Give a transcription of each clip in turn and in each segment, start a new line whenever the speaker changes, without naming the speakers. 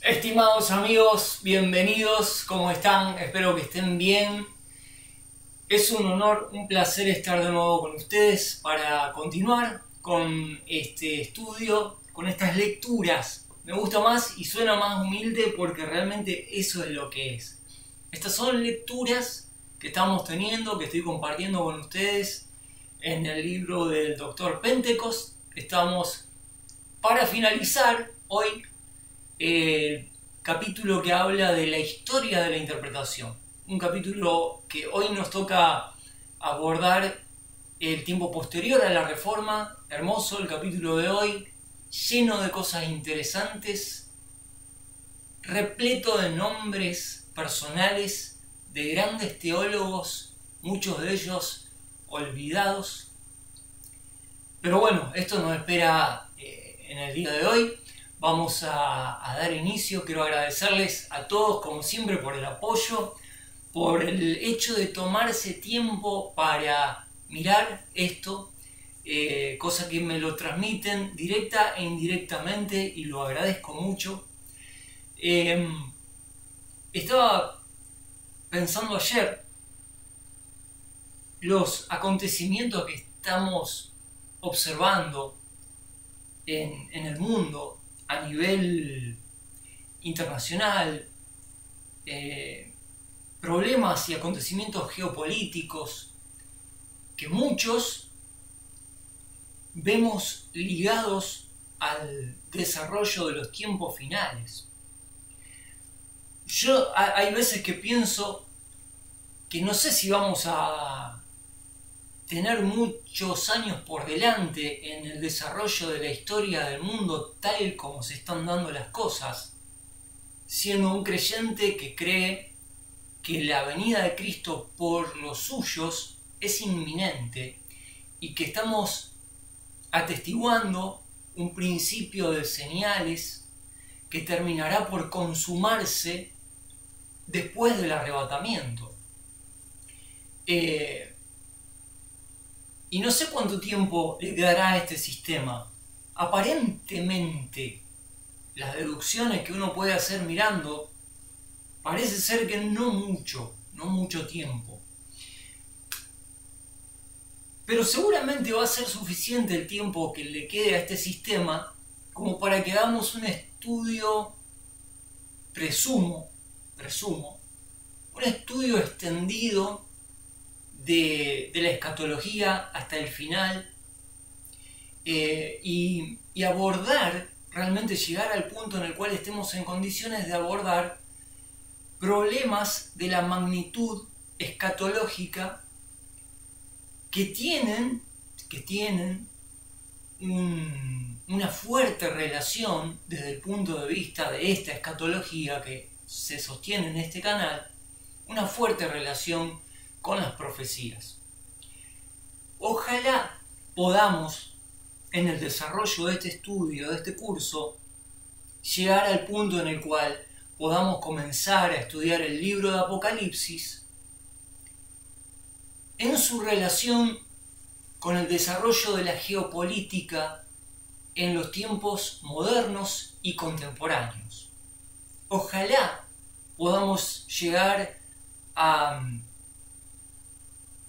Estimados amigos, bienvenidos, ¿cómo están? Espero que estén bien. Es un honor, un placer estar de nuevo con ustedes para continuar con este estudio, con estas lecturas. Me gusta más y suena más humilde porque realmente eso es lo que es. Estas son lecturas que estamos teniendo, que estoy compartiendo con ustedes en el libro del Dr. Pentecost. Estamos para finalizar hoy el capítulo que habla de la historia de la interpretación. Un capítulo que hoy nos toca abordar el tiempo posterior a la Reforma. Hermoso el capítulo de hoy, lleno de cosas interesantes, repleto de nombres personales de grandes teólogos, muchos de ellos olvidados. Pero bueno, esto nos espera en el día de hoy. Vamos a dar inicio. Quiero agradecerles a todos, como siempre, por el apoyo, por el hecho de tomarse tiempo para mirar esto, cosa que me lo transmiten directa e indirectamente y lo agradezco mucho. Estaba pensando ayer los acontecimientos que estamos observando en el mundo a nivel internacional, problemas y acontecimientos geopolíticos que muchos vemos ligados al desarrollo de los tiempos finales. Hay veces que pienso que no sé si vamos a tener muchos años por delante en el desarrollo de la historia del mundo tal como se están dando las cosas, siendo un creyente que cree que la venida de Cristo por los suyos es inminente y que estamos atestiguando un principio de señales que terminará por consumarse después del arrebatamiento. Y no sé cuánto tiempo le quedará a este sistema. Aparentemente, las deducciones que uno puede hacer mirando, parece ser que no mucho tiempo. Pero seguramente va a ser suficiente el tiempo que le quede a este sistema como para que hagamos un estudio, presumo, un estudio extendido de la escatología hasta el final, y abordar, realmente llegar al punto en el cual estemos en condiciones de abordar problemas de la magnitud escatológica que tienen una fuerte relación desde el punto de vista de esta escatología que se sostiene en este canal, una fuerte relación con las profecías. Ojalá podamos, en el desarrollo de este estudio, de este curso, llegar al punto en el cual podamos comenzar a estudiar el libro de Apocalipsis en su relación con el desarrollo de la geopolítica en los tiempos modernos y contemporáneos. Ojalá podamos llegar a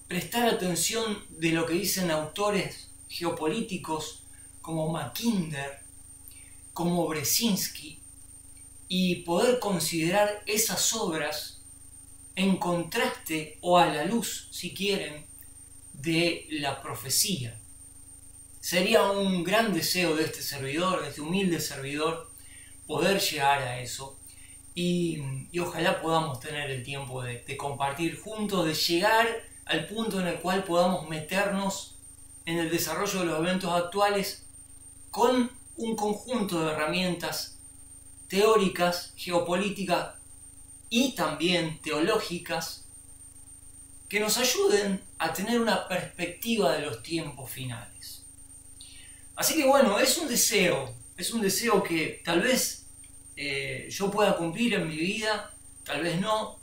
prestar atención de lo que dicen autores geopolíticos como Mackinder, como Brzezinski, y poder considerar esas obras en contraste o a la luz, si quieren, de la profecía. Sería un gran deseo de este servidor, de este humilde servidor, poder llegar a eso, y ojalá podamos tener el tiempo de compartir juntos, de llegar al punto en el cual podamos meternos en el desarrollo de los eventos actuales con un conjunto de herramientas teóricas, geopolíticas y también teológicas que nos ayuden a tener una perspectiva de los tiempos finales. Así que bueno, es un deseo que tal vez yo pueda cumplir en mi vida, tal vez no.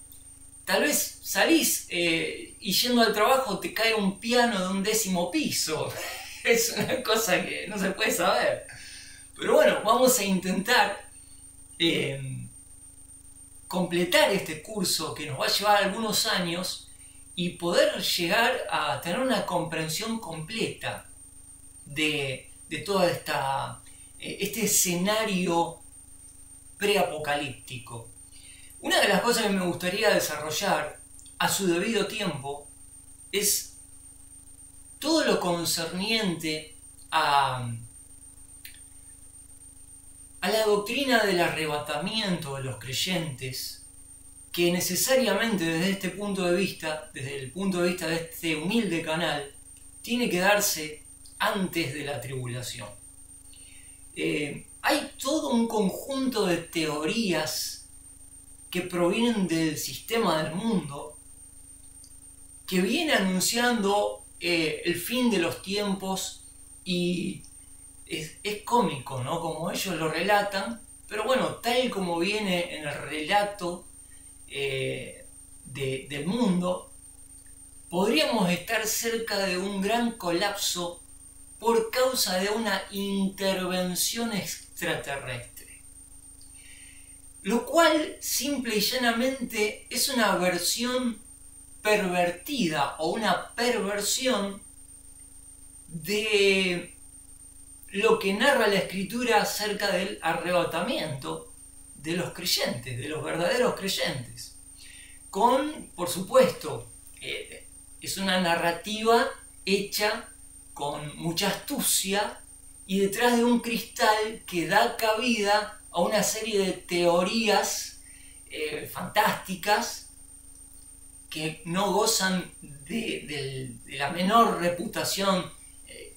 Tal vez salís y yendo al trabajo te cae un piano de un 10º piso. Es una cosa que no se puede saber. Pero bueno, vamos a intentar completar este curso que nos va a llevar algunos años y poder llegar a tener una comprensión completa de todo este escenario preapocalíptico. Una de las cosas que me gustaría desarrollar a su debido tiempo es todo lo concerniente a la doctrina del arrebatamiento de los creyentes, que necesariamente desde este punto de vista, desde el punto de vista de este humilde canal, tiene que darse antes de la tribulación. Hay todo un conjunto de teorías que provienen del sistema del mundo que viene anunciando el fin de los tiempos, y es cómico, ¿no? Como ellos lo relatan, pero bueno, tal como viene en el relato del mundo, podríamos estar cerca de un gran colapso por causa de una intervención extraterrestre. Lo cual, simple y llanamente, es una versión pervertida o una perversión de lo que narra la Escritura acerca del arrebatamiento de los creyentes, de los verdaderos creyentes. Por supuesto, es una narrativa hecha con mucha astucia y detrás de un cristal que da cabida a una serie de teorías fantásticas que no gozan de la menor reputación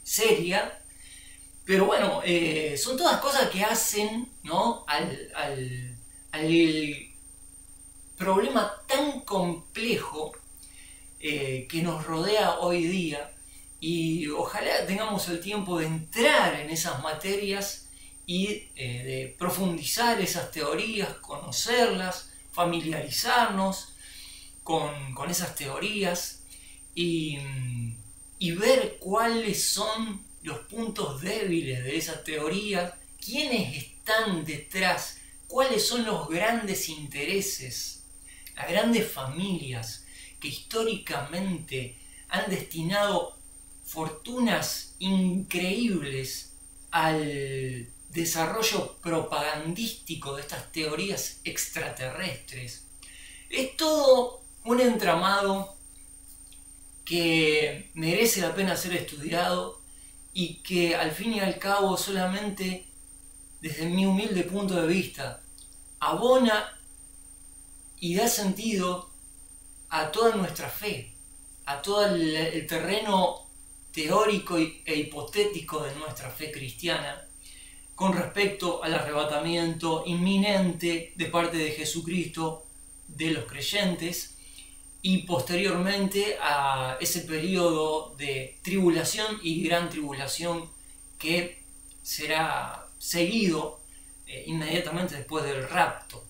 seria, pero bueno, son todas cosas que hacen, ¿no?, al problema tan complejo que nos rodea hoy día, y ojalá tengamos el tiempo de entrar en esas materias y de profundizar esas teorías, conocerlas, familiarizarnos con esas teorías y ver cuáles son los puntos débiles de esas teorías, quiénes están detrás, cuáles son los grandes intereses, las grandes familias que históricamente han destinado fortunas increíbles al desarrollo propagandístico de estas teorías extraterrestres. Es todo un entramado que merece la pena ser estudiado y que al fin y al cabo solamente, desde mi humilde punto de vista, abona y da sentido a toda nuestra fe, a todo el terreno teórico e hipotético de nuestra fe cristiana con respecto al arrebatamiento inminente de parte de Jesucristo de los creyentes, y posteriormente a ese periodo de tribulación y gran tribulación que será seguido inmediatamente después del rapto.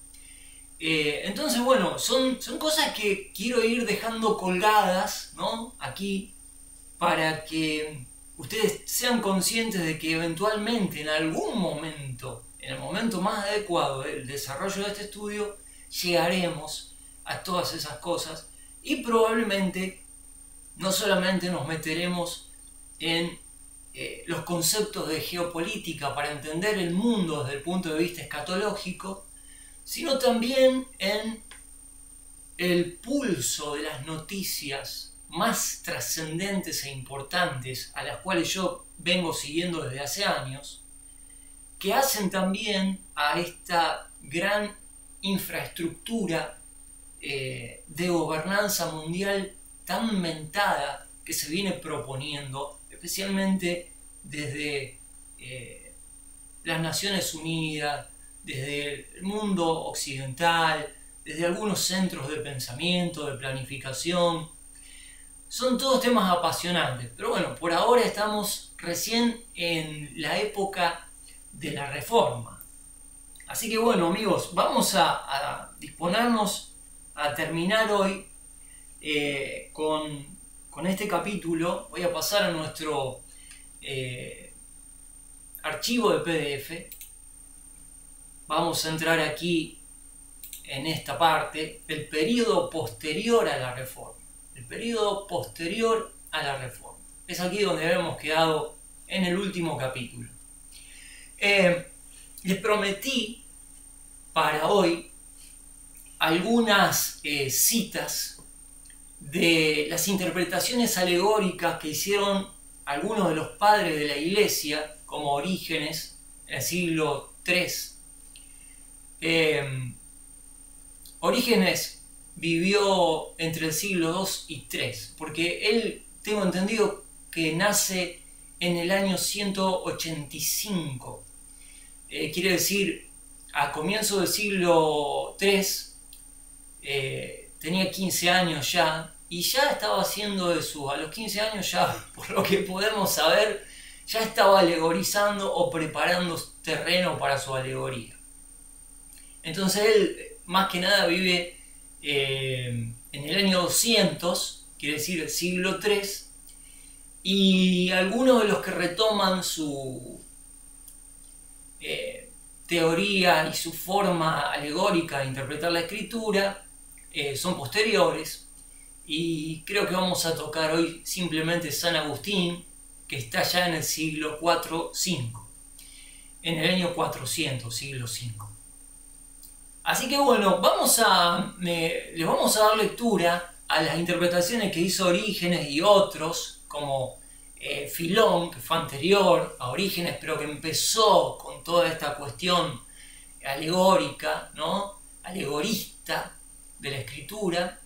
Entonces, bueno, son cosas que quiero ir dejando colgadas, ¿no?, aquí, para que ustedes sean conscientes de que eventualmente, en algún momento, en el momento más adecuado del desarrollo de este estudio, llegaremos a todas esas cosas, y probablemente no solamente nos meteremos en los conceptos de geopolítica para entender el mundo desde el punto de vista escatológico, sino también en el pulso de las noticias más trascendentes e importantes, a las cuales yo vengo siguiendo desde hace años, que hacen también a esta gran infraestructura de gobernanza mundial tan mentada que se viene proponiendo, especialmente desde las Naciones Unidas, desde el mundo occidental, desde algunos centros de pensamiento, de planificación. Son todos temas apasionantes, pero bueno, por ahora estamos recién en la época de la Reforma. Así que bueno, amigos, vamos a disponernos a terminar hoy con este capítulo. Voy a pasar a nuestro archivo de PDF. Vamos a entrar aquí en esta parte el periodo posterior a la Reforma. El periodo posterior a la Reforma. Es aquí donde habíamos quedado en el último capítulo. Les prometí para hoy algunas citas de las interpretaciones alegóricas que hicieron algunos de los padres de la Iglesia, como Orígenes, en el siglo III. Orígenes vivió entre el siglo II y III, porque él, tengo entendido, que nace en el año 185. Quiere decir, a comienzo del siglo III, tenía 15 años ya, y ya estaba haciendo a los 15 años ya, por lo que podemos saber, ya estaba alegorizando o preparando terreno para su alegoría. Entonces él, más que nada, vive en el año 200, quiere decir el siglo III, y algunos de los que retoman su teoría y su forma alegórica de interpretar la escritura son posteriores, y creo que vamos a tocar hoy simplemente San Agustín, que está ya en el siglo IV-V, en el año 400, siglo V. Así que bueno, les vamos a dar lectura a las interpretaciones que hizo Orígenes y otros, como Filón, que fue anterior a Orígenes, pero que empezó con toda esta cuestión alegórica, ¿no? Alegorista de la escritura.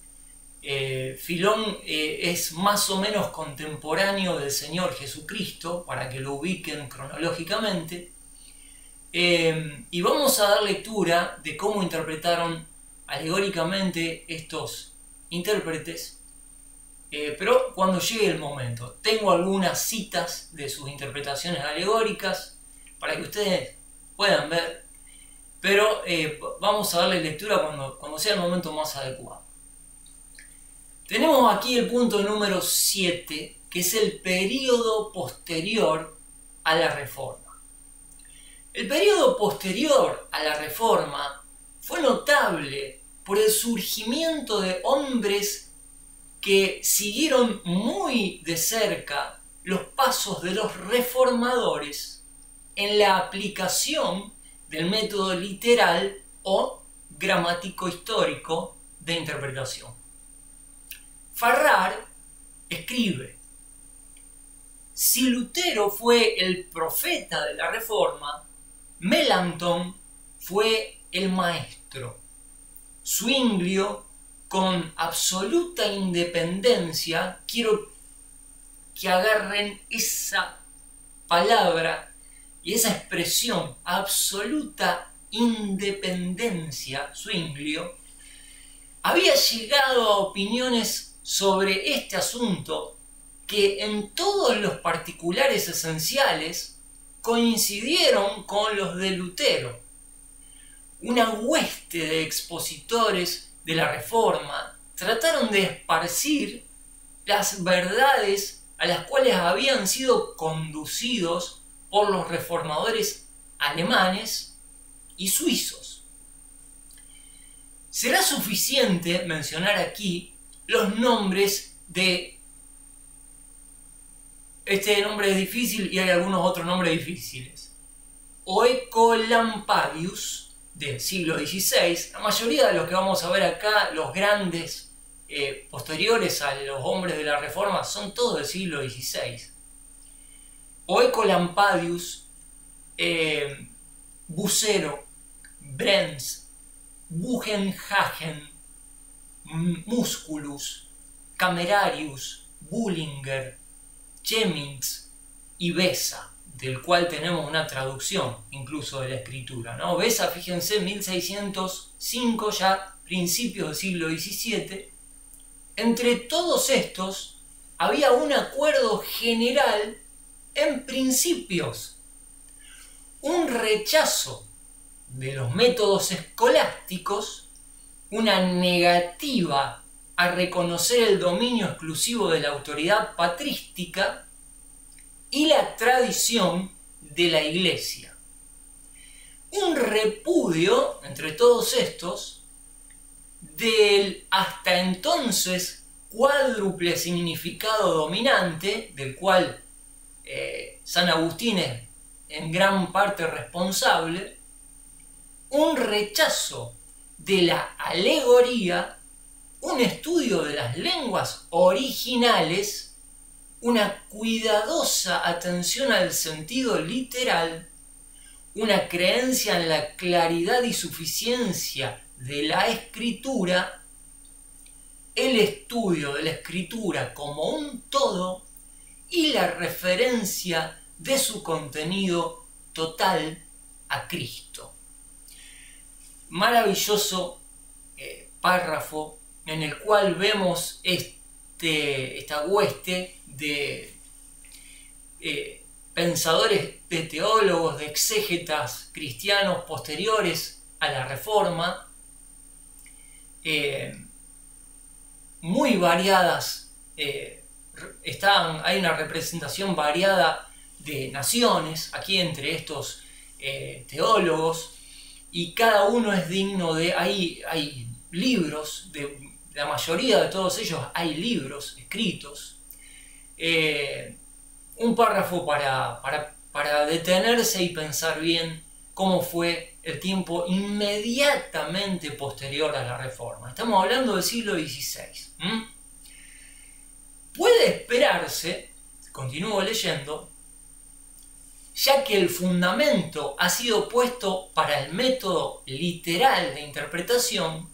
Filón es más o menos contemporáneo del Señor Jesucristo, para que lo ubiquen cronológicamente. Y vamos a dar lectura de cómo interpretaron alegóricamente estos intérpretes, pero cuando llegue el momento. Tengo algunas citas de sus interpretaciones alegóricas para que ustedes puedan ver, pero vamos a darle lectura cuando sea el momento más adecuado. Tenemos aquí el punto número 7, que es el periodo posterior a la Reforma. El periodo posterior a la Reforma fue notable por el surgimiento de hombres que siguieron muy de cerca los pasos de los reformadores en la aplicación del método literal o gramático-histórico de interpretación. Farrar escribe: si Lutero fue el profeta de la Reforma, Melanchthon fue el maestro. Zwinglio, con absoluta independencia, quiero que agarren esa palabra y esa expresión, absoluta independencia, Zwinglio, había llegado a opiniones sobre este asunto que en todos los particulares esenciales coincidieron con los de Lutero. Una hueste de expositores de la Reforma trataron de esparcir las verdades a las cuales habían sido conducidos por los reformadores alemanes y suizos. Será suficiente mencionar aquí los nombres de... Este nombre es difícil y hay algunos otros nombres difíciles. Oecolampadius, del siglo XVI. La mayoría de los que vamos a ver acá, los grandes posteriores a los hombres de la Reforma, son todos del siglo XVI. Oecolampadius, Bucero, Brenz, Bugenhagen, Musculus, Camerarius, Bullinger, Chemnitz y Beza, del cual tenemos una traducción incluso de la escritura, ¿no? Beza, fíjense, 1605, ya principios del siglo XVII. Entre todos estos había un acuerdo general en principios, un rechazo de los métodos escolásticos, una negativa a reconocer el dominio exclusivo de la autoridad patrística y la tradición de la Iglesia. Un repudio, entre todos estos, del hasta entonces cuádruple significado dominante, del cual San Agustín es en gran parte responsable, un rechazo de la alegoría, un estudio de las lenguas originales, una cuidadosa atención al sentido literal, una creencia en la claridad y suficiencia de la escritura, el estudio de la escritura como un todo y la referencia de su contenido total a Cristo. Maravilloso párrafo en el cual vemos esta hueste de pensadores, de teólogos, de exégetas cristianos posteriores a la Reforma, muy variadas, hay una representación variada de naciones aquí entre estos teólogos, y cada uno es digno de... Hay libros, de la mayoría de todos ellos hay libros escritos. Un párrafo para detenerse y pensar bien cómo fue el tiempo inmediatamente posterior a la Reforma. Estamos hablando del siglo XVI. Puede esperarse, continúo leyendo, ya que el fundamento ha sido puesto para el método literal de interpretación,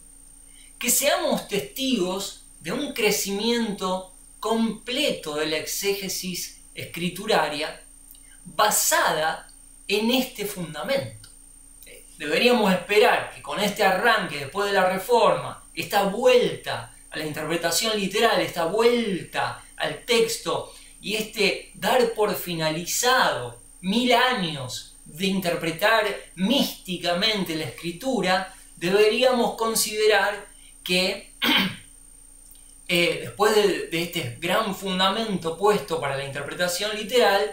que seamos testigos de un crecimiento completo de la exégesis escrituraria basada en este fundamento. Deberíamos esperar que con este arranque después de la Reforma, esta vuelta a la interpretación literal, esta vuelta al texto y este dar por finalizado 1000 años de interpretar místicamente la escritura, deberíamos considerar que después de este gran fundamento puesto para la interpretación literal,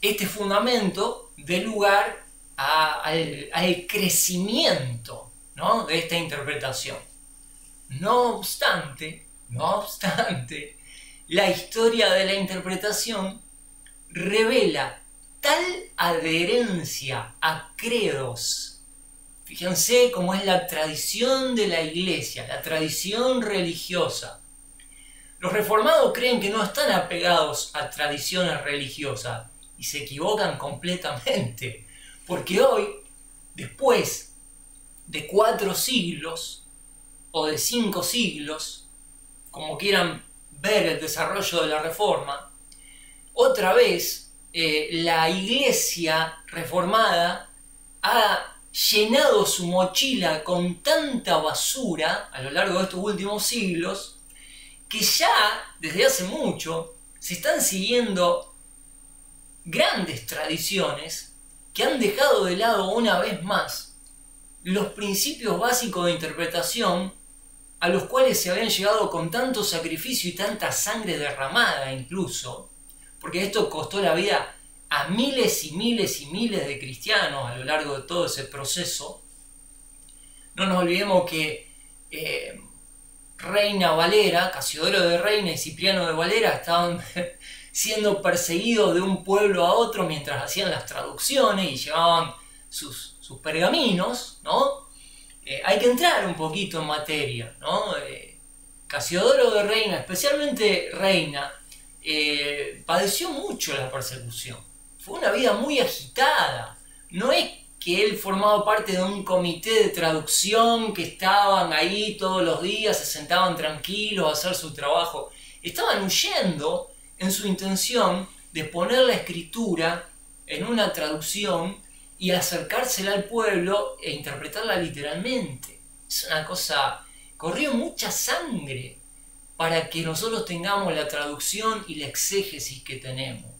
este fundamento dé lugar al crecimiento, ¿no?, de esta interpretación. No obstante, la historia de la interpretación revela tal adherencia a credos. Fíjense cómo es la tradición de la Iglesia, la tradición religiosa. Los reformados creen que no están apegados a tradiciones religiosas y se equivocan completamente, porque hoy, después de 4 siglos o de 5 siglos, como quieran ver el desarrollo de la Reforma, otra vez la Iglesia reformada ha llenado su mochila con tanta basura a lo largo de estos últimos siglos, que ya desde hace mucho se están siguiendo grandes tradiciones que han dejado de lado una vez más los principios básicos de interpretación a los cuales se habían llegado con tanto sacrificio y tanta sangre derramada incluso, porque esto costó la vida a miles y miles y miles de cristianos a lo largo de todo ese proceso. No nos olvidemos que Reina Valera, Casiodoro de Reina y Cipriano de Valera estaban siendo perseguidos de un pueblo a otro mientras hacían las traducciones y llevaban sus pergaminos, ¿no? Hay que entrar un poquito en materia, ¿no? Casiodoro de Reina, especialmente Reina, padeció mucho la persecución. Fue una vida muy agitada. No es que él formaba parte de un comité de traducción que estaban ahí todos los días, se sentaban tranquilos a hacer su trabajo. Estaban huyendo en su intención de poner la escritura en una traducción y acercársela al pueblo e interpretarla literalmente. Es una cosa... Corrió mucha sangre para que nosotros tengamos la traducción y la exégesis que tenemos,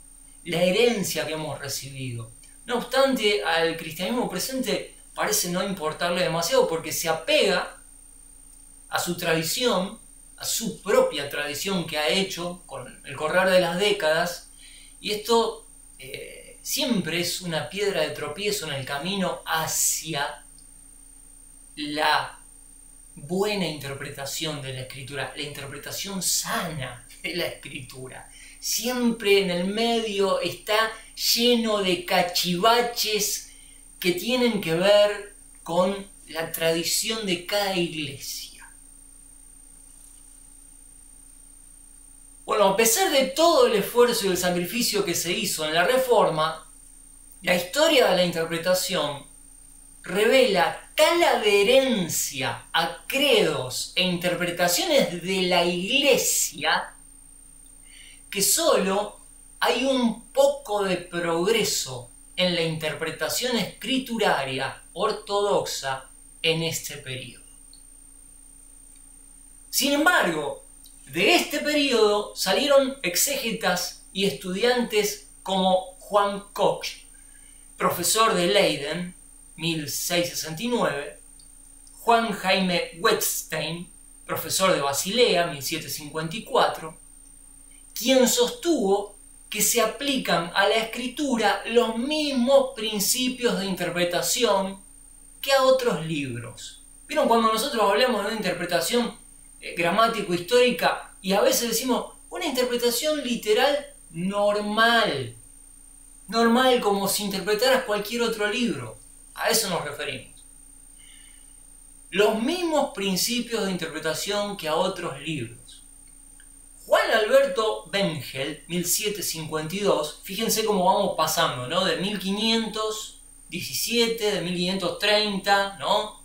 la herencia que hemos recibido. No obstante, al cristianismo presente parece no importarle demasiado porque se apega a su tradición, a su propia tradición que ha hecho con el correr de las décadas, y esto siempre es una piedra de tropiezo en el camino hacia la buena interpretación de la escritura, la interpretación sana de la escritura. Siempre en el medio está lleno de cachivaches que tienen que ver con la tradición de cada iglesia. Bueno, a pesar de todo el esfuerzo y el sacrificio que se hizo en la Reforma, la historia de la interpretación revela tal adherencia a credos e interpretaciones de la Iglesia que solo hay un poco de progreso en la interpretación escrituraria ortodoxa en este periodo. Sin embargo, de este periodo salieron exégetas y estudiantes como Juan Koch, profesor de Leiden, 1669, Juan Jaime Wettstein, profesor de Basilea, 1754, quien sostuvo que se aplican a la escritura los mismos principios de interpretación que a otros libros. ¿Vieron cuando nosotros hablamos de una interpretación gramático-histórica y a veces decimos una interpretación literal normal? Normal, como si interpretaras cualquier otro libro. A eso nos referimos. Los mismos principios de interpretación que a otros libros. Juan Alberto Bengel, 1752, fíjense cómo vamos pasando, ¿no? De 1517, de 1530, ¿no?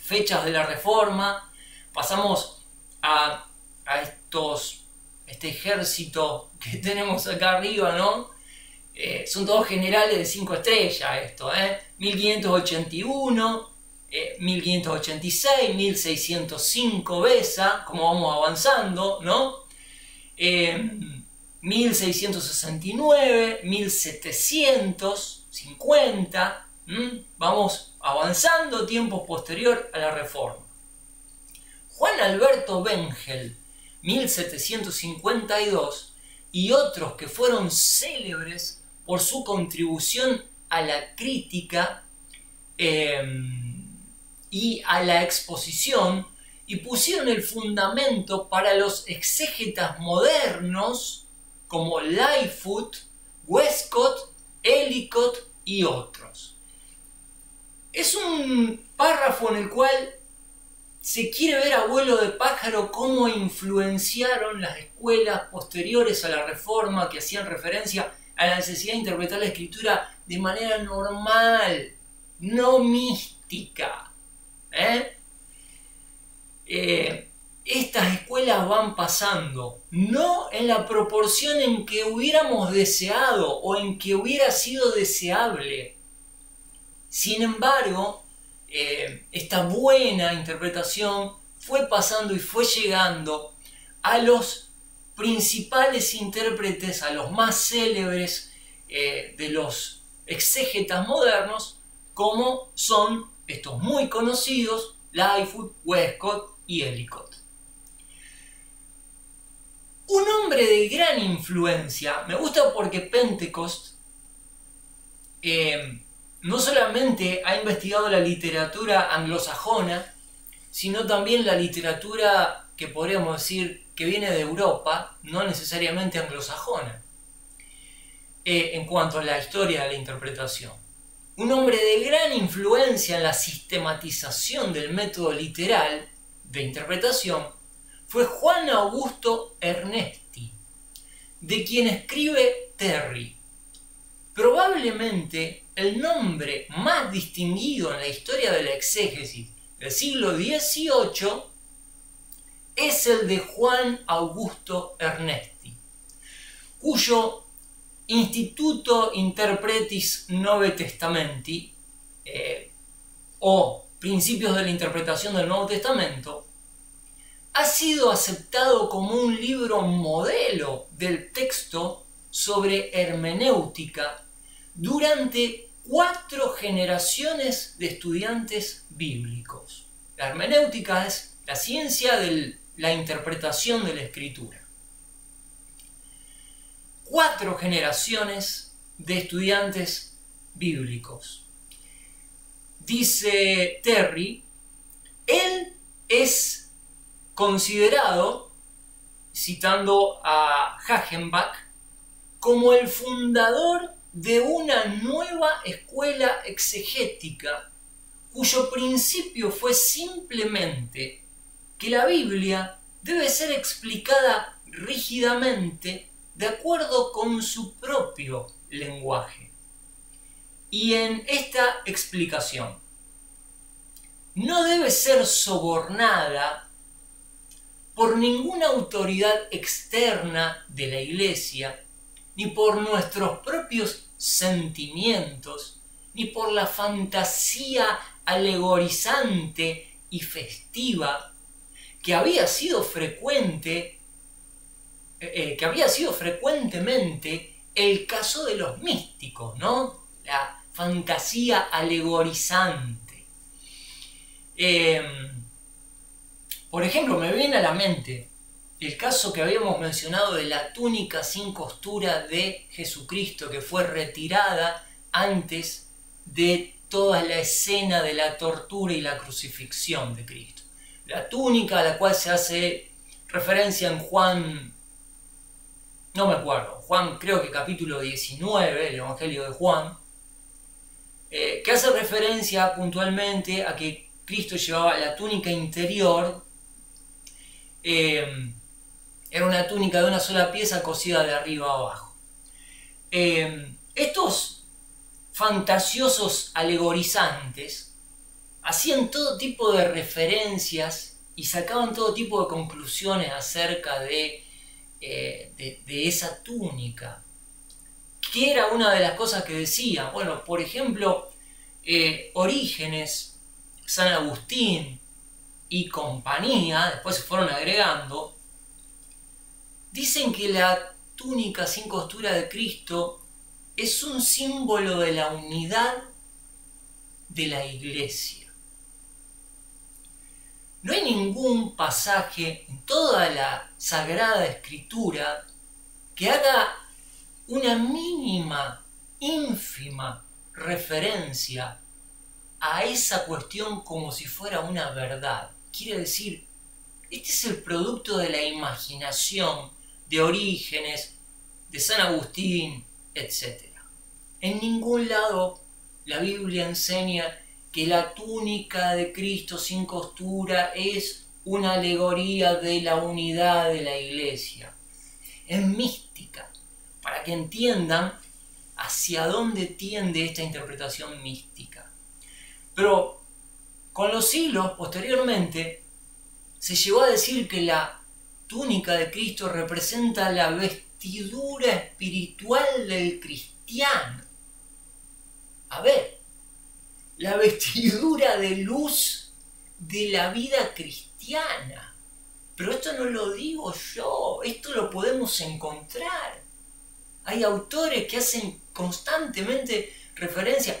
Fechas de la Reforma, pasamos a este ejército que tenemos acá arriba, ¿no? Son todos generales de 5 estrellas esto, 1581, 1586, 1605 Besa, como vamos avanzando, ¿no? 1669, 1750, vamos avanzando, tiempos posterior a la Reforma. Juan Alberto Bengel, 1752, y otros que fueron célebres por su contribución a la crítica y a la exposición, y pusieron el fundamento para los exégetas modernos como Lightfoot, Westcott, Ellicott y otros. Es un párrafo en el cual se quiere ver a vuelo de pájaro cómo influenciaron las escuelas posteriores a la Reforma que hacían referencia a la necesidad de interpretar la escritura de manera normal, no mística. Estas escuelas van pasando, no en la proporción en que hubiéramos deseado o en que hubiera sido deseable. Sin embargo, esta buena interpretación fue pasando y fue llegando a los principales intérpretes, a los más célebres de los exégetas modernos, como son estos muy conocidos, Lightfoot, Westcott y Ellicott. Un hombre de gran influencia, me gusta porque Pentecost no solamente ha investigado la literatura anglosajona, sino también la literatura que podríamos decir que viene de Europa, no necesariamente anglosajona, en cuanto a la historia de la interpretación. Un hombre de gran influencia en la sistematización del método literal de interpretación fue Juan Augusto Ernesti, de quien escribe Terry. Probablemente el nombre más distinguido en la historia de la exégesis del siglo XVIII es el de Juan Augusto Ernesti, cuyo Instituto Interpretis Novae Testamenti, o Principios de la Interpretación del Nuevo Testamento, ha sido aceptado como un libro modelo del texto sobre hermenéutica durante 4 generaciones de estudiantes bíblicos. La hermenéutica es la ciencia de la interpretación de la escritura. 4 generaciones de estudiantes bíblicos. Dice Terry, él es considerado, citando a Hagenbach, como el fundador de una nueva escuela exegética cuyo principio fue simplemente que la Biblia debe ser explicada rígidamente de acuerdo con su propio lenguaje. Y en esta explicación no debe ser sobornada por ninguna autoridad externa de la Iglesia, ni por nuestros propios sentimientos, ni por la fantasía alegorizante y festiva que había sido frecuentemente el caso de los místicos, ¿no? La fantasía alegorizante. Por ejemplo, me viene a la mente el caso que habíamos mencionado de la túnica sin costura de Jesucristo, que fue retirada antes de toda la escena de la tortura y la crucifixión de Cristo. La túnica a la cual se hace referencia en Juan, no me acuerdo, Juan creo que capítulo 19, el Evangelio de Juan, que hace referencia puntualmente a que Cristo llevaba la túnica interior. Era una túnica de una sola pieza cosida de arriba a abajo. Estos fantasiosos alegorizantes hacían todo tipo de referencias y sacaban todo tipo de conclusiones acerca de esa túnica. ¿Qué era una de las cosas que decía? Bueno, por ejemplo, Orígenes, San Agustín y compañía, después se fueron agregando, dicen que la túnica sin costura de Cristo es un símbolo de la unidad de la Iglesia. No hay ningún pasaje en toda la Sagrada Escritura que haga una mínima, ínfima referencia a esa cuestión como si fuera una verdad. Quiere decir, este es el producto de la imaginación de Orígenes, de San Agustín, etc. En ningún lado la Biblia enseña que la túnica de Cristo sin costura es una alegoría de la unidad de la Iglesia. Es mística, para que entiendan hacia dónde tiende esta interpretación mística. Pero con los siglos, posteriormente, se llegó a decir que la túnica de Cristo representa la vestidura espiritual del cristiano. A ver, la vestidura de luz de la vida cristiana. Pero esto no lo digo yo, esto lo podemos encontrar. Hay autores que hacen constantemente referencia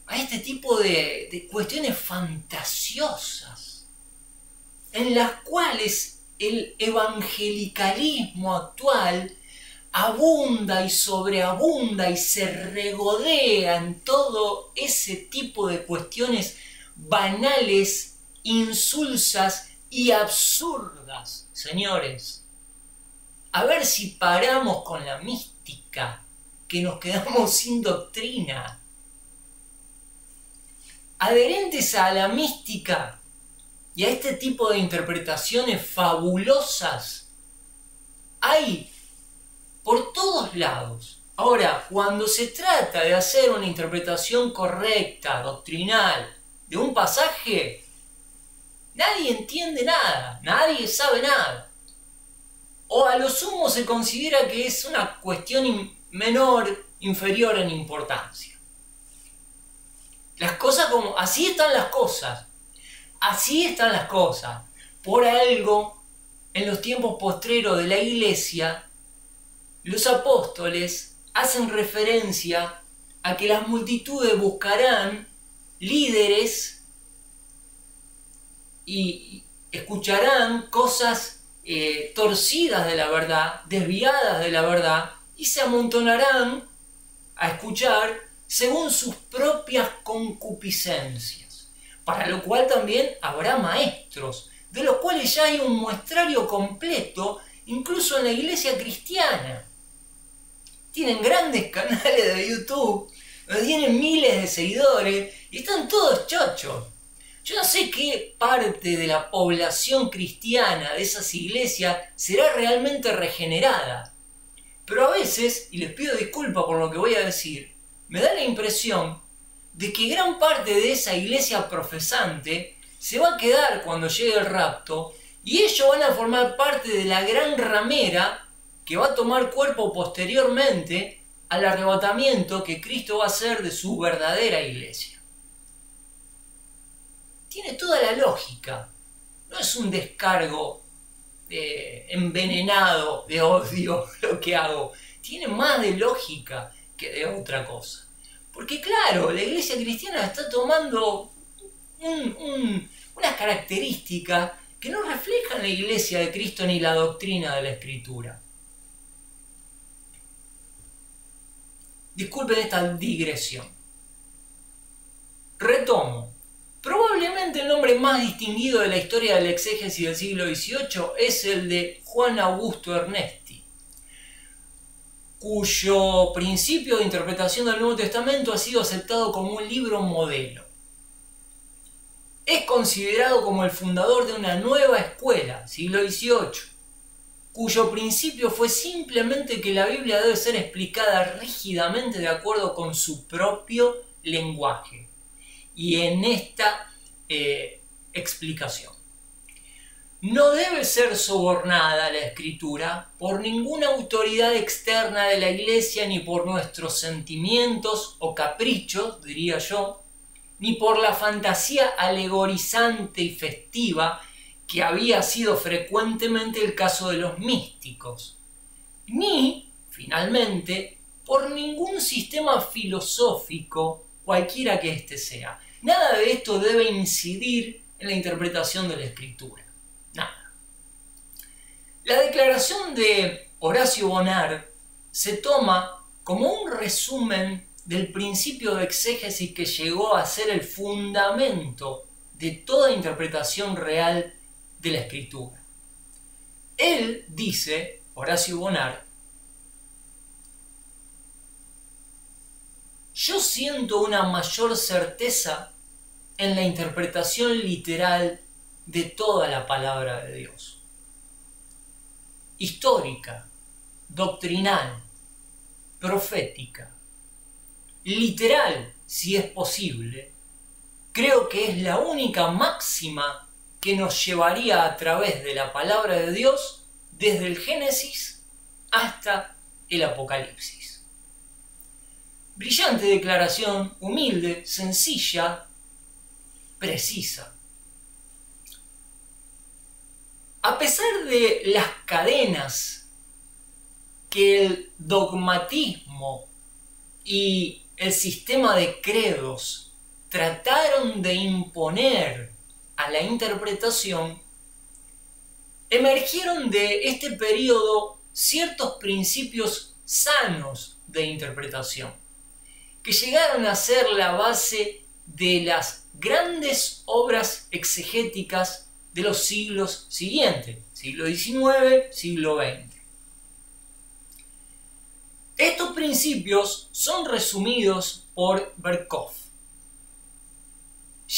a este tipo de cuestiones fantasiosas, en las cuales el evangelicalismo actual abunda y sobreabunda y se regodea en todo ese tipo de cuestiones banales, insulsas y absurdas. Señores, a ver si paramos con la mística, que nos quedamos sin doctrina. Adherentes a la mística y a este tipo de interpretaciones fabulosas hay por todos lados. Ahora, cuando se trata de hacer una interpretación correcta, doctrinal, de un pasaje, nadie entiende nada, nadie sabe nada. O a lo sumo se considera que es una cuestión menor, inferior en importancia. Las cosas como, así están las cosas. Así están las cosas. Por algo, en los tiempos postreros de la Iglesia, los apóstoles hacen referencia a que las multitudes buscarán líderes y escucharán cosas torcidas de la verdad, desviadas de la verdad, y se amontonarán a escuchar según sus propias concupiscencias, para lo cual también habrá maestros, de los cuales ya hay un muestrario completo, incluso en la iglesia cristiana. Tienen grandes canales de YouTube, tienen miles de seguidores y están todos chochos. Yo no sé qué parte de la población cristiana de esas iglesias será realmente regenerada, pero a veces, y les pido disculpas por lo que voy a decir, me da la impresión de que gran parte de esa iglesia profesante se va a quedar cuando llegue el rapto y ellos van a formar parte de la gran ramera que va a tomar cuerpo posteriormente al arrebatamiento que Cristo va a hacer de su verdadera iglesia. Tiene toda la lógica, no es un descargo envenenado de odio lo que hago, tiene más de lógica que de otra cosa. Porque claro, la iglesia cristiana está tomando unas características que no reflejan la iglesia de Cristo ni la doctrina de la Escritura. Disculpen esta digresión. Retomo. Probablemente el nombre más distinguido de la historia de la exégesis del siglo XVIII es el de Juan Augusto Ernesti, cuyo principio de interpretación del Nuevo Testamento ha sido aceptado como un libro modelo. Es considerado como el fundador de una nueva escuela, siglo XVIII, cuyo principio fue simplemente que la Biblia debe ser explicada rígidamente de acuerdo con su propio lenguaje. Y en esta explicación no debe ser sobornada la Escritura por ninguna autoridad externa de la Iglesia, ni por nuestros sentimientos o caprichos, diría yo, ni por la fantasía alegorizante y festiva que había sido frecuentemente el caso de los místicos, ni, finalmente, por ningún sistema filosófico, cualquiera que éste sea. Nada de esto debe incidir en la interpretación de la Escritura. Nada. La declaración de Horacio Bonar se toma como un resumen del principio de exégesis que llegó a ser el fundamento de toda interpretación real de la Escritura. Él dice, Horacio Bonar, yo siento una mayor certeza en la interpretación literal de toda la palabra de Dios. Histórica, doctrinal, profética, literal, si es posible, creo que es la única máxima que nos llevaría a través de la palabra de Dios desde el Génesis hasta el Apocalipsis. Brillante declaración, humilde, sencilla, precisa. A pesar de las cadenas que el dogmatismo y el sistema de credos trataron de imponer a la interpretación, emergieron de este periodo ciertos principios sanos de interpretación, que llegaron a ser la base de las grandes obras exegéticas de los siglos siguientes, siglo XIX, siglo XX. Estos principios son resumidos por Berkhof.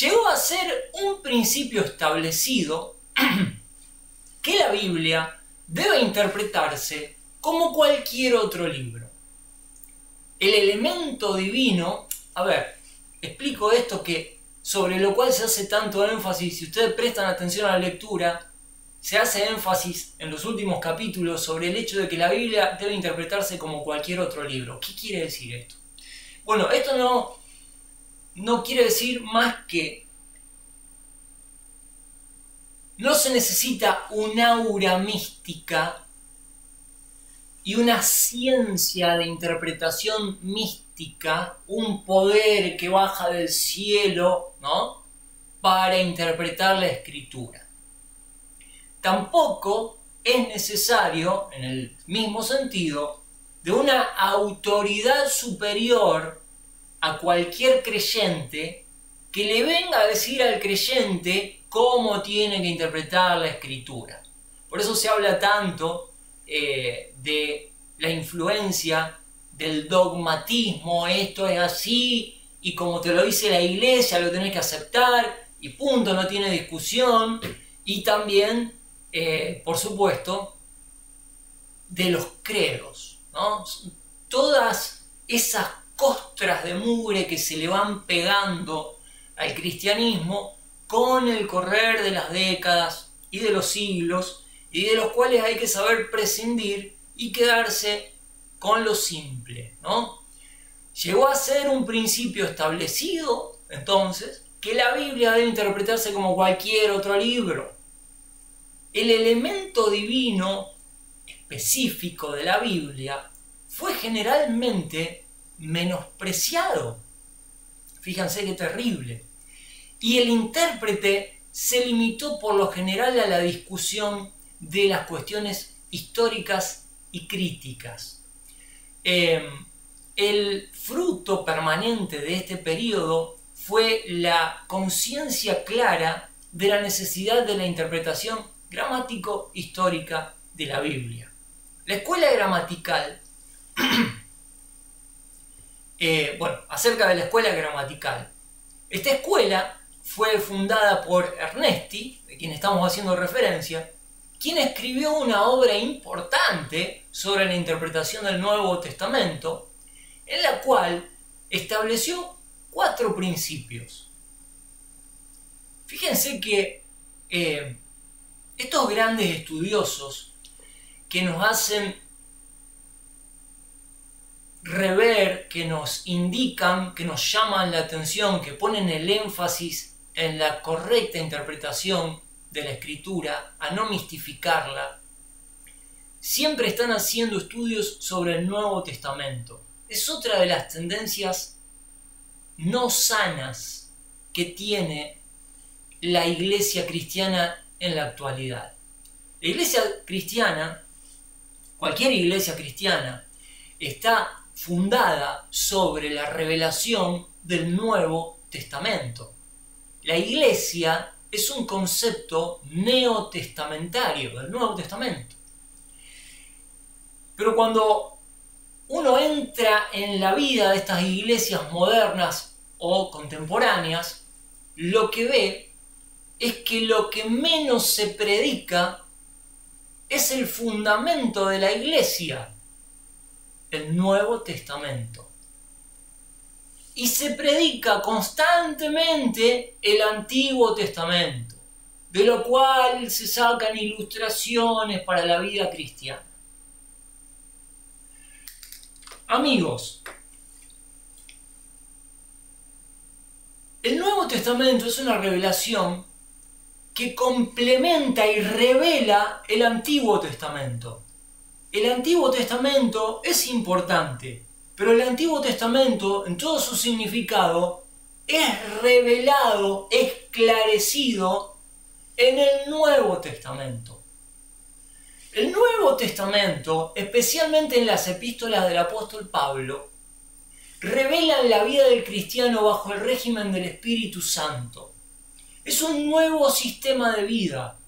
Llegó a ser un principio establecido que la Biblia debe interpretarse como cualquier otro libro. El elemento divino, explico esto sobre lo cual se hace tanto énfasis, si ustedes prestan atención a la lectura, se hace énfasis en los últimos capítulos sobre el hecho de que la Biblia debe interpretarse como cualquier otro libro. ¿Qué quiere decir esto? Bueno, esto no quiere decir más que no se necesita un aura mística y una ciencia de interpretación mística, un poder que baja del cielo, ¿no?, para interpretar la Escritura. Tampoco es necesario, en el mismo sentido, de una autoridad superior a cualquier creyente que le venga a decir al creyente cómo tiene que interpretar la Escritura. Por eso se habla tanto de la influencia del dogmatismo, esto es así, y como te lo dice la Iglesia, lo tenés que aceptar, y punto, no tiene discusión. Y también, por supuesto, de los credos, ¿no? Todas esas costras de mugre que se le van pegando al cristianismo con el correr de las décadas y de los siglos, y de los cuales hay que saber prescindir y quedarse con lo simple, ¿no? Llegó a ser un principio establecido, entonces, que la Biblia debe interpretarse como cualquier otro libro. El elemento divino específico de la Biblia fue generalmente menospreciado. Fíjense qué terrible. Y el intérprete se limitó por lo general a la discusión de las cuestiones históricas y críticas. El fruto permanente de este periodo fue la conciencia clara de la necesidad de la interpretación gramático-histórica de la Biblia. La escuela gramatical, acerca de la escuela gramatical, esta escuela fue fundada por Ernesti, de quien estamos haciendo referencia, quien escribió una obra importante sobre la interpretación del Nuevo Testamento, en la cual estableció 4 principios. Fíjense que estos grandes estudiosos que nos hacen rever, que nos indican, que nos llaman la atención, que ponen el énfasis en la correcta interpretación de la Escritura, a no mistificarla, siempre están haciendo estudios sobre el Nuevo Testamento. Es otra de las tendencias no sanas que tiene la iglesia cristiana en la actualidad. La iglesia cristiana, cualquier iglesia cristiana, está fundada sobre la revelación del Nuevo Testamento. La iglesia es un concepto neotestamentario del Nuevo Testamento. Pero cuando uno entra en la vida de estas iglesias modernas o contemporáneas, lo que ve es que lo que menos se predica es el fundamento de la iglesia, el Nuevo Testamento. Y se predica constantemente el Antiguo Testamento, de lo cual se sacan ilustraciones para la vida cristiana. Amigos, el Nuevo Testamento es una revelación que complementa y revela el Antiguo Testamento. El Antiguo Testamento es importante, pero el Antiguo Testamento, en todo su significado, es revelado, esclarecido en el Nuevo Testamento. El Nuevo Testamento, especialmente en las epístolas del apóstol Pablo, revelan la vida del cristiano bajo el régimen del Espíritu Santo. Es un nuevo sistema de vida,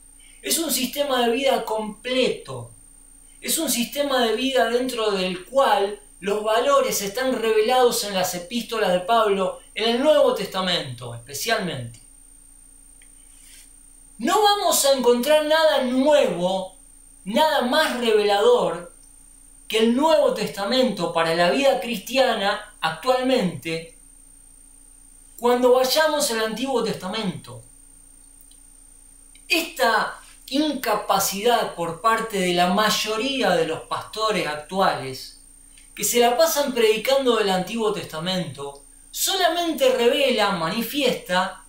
es un sistema de vida completo, es un sistema de vida dentro del cual los valores están revelados en las epístolas de Pablo, en el Nuevo Testamento especialmente. No vamos a encontrar nada nuevo, nada más revelador que el Nuevo Testamento para la vida cristiana actualmente cuando vayamos al Antiguo Testamento. Esta incapacidad por parte de la mayoría de los pastores actuales que se la pasan predicando del Antiguo Testamento solamente revela, manifiesta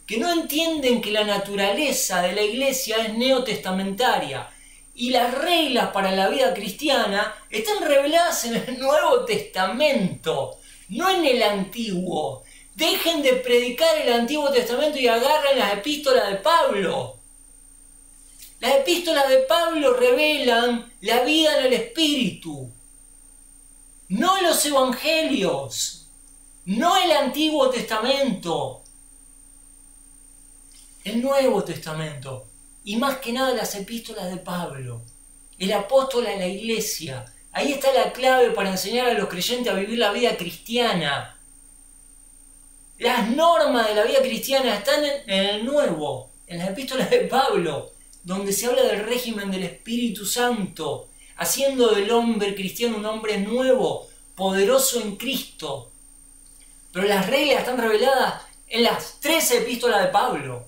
que no entienden que la naturaleza de la iglesia es neotestamentaria y las reglas para la vida cristiana están reveladas en el Nuevo Testamento, no en el Antiguo. Dejen de predicar el Antiguo Testamento y agarren las epístolas de Pablo. Las epístolas de Pablo revelan la vida en el Espíritu. no los evangelios, no el Antiguo Testamento, el Nuevo Testamento, y más que nada las epístolas de Pablo, el apóstol a la iglesia. Ahí está la clave para enseñar a los creyentes a vivir la vida cristiana. Las normas de la vida cristiana están en el Nuevo, en las epístolas de Pablo, donde se habla del régimen del Espíritu Santo, haciendo del hombre cristiano un hombre nuevo, poderoso en Cristo. Pero las reglas están reveladas en las 13 epístolas de Pablo.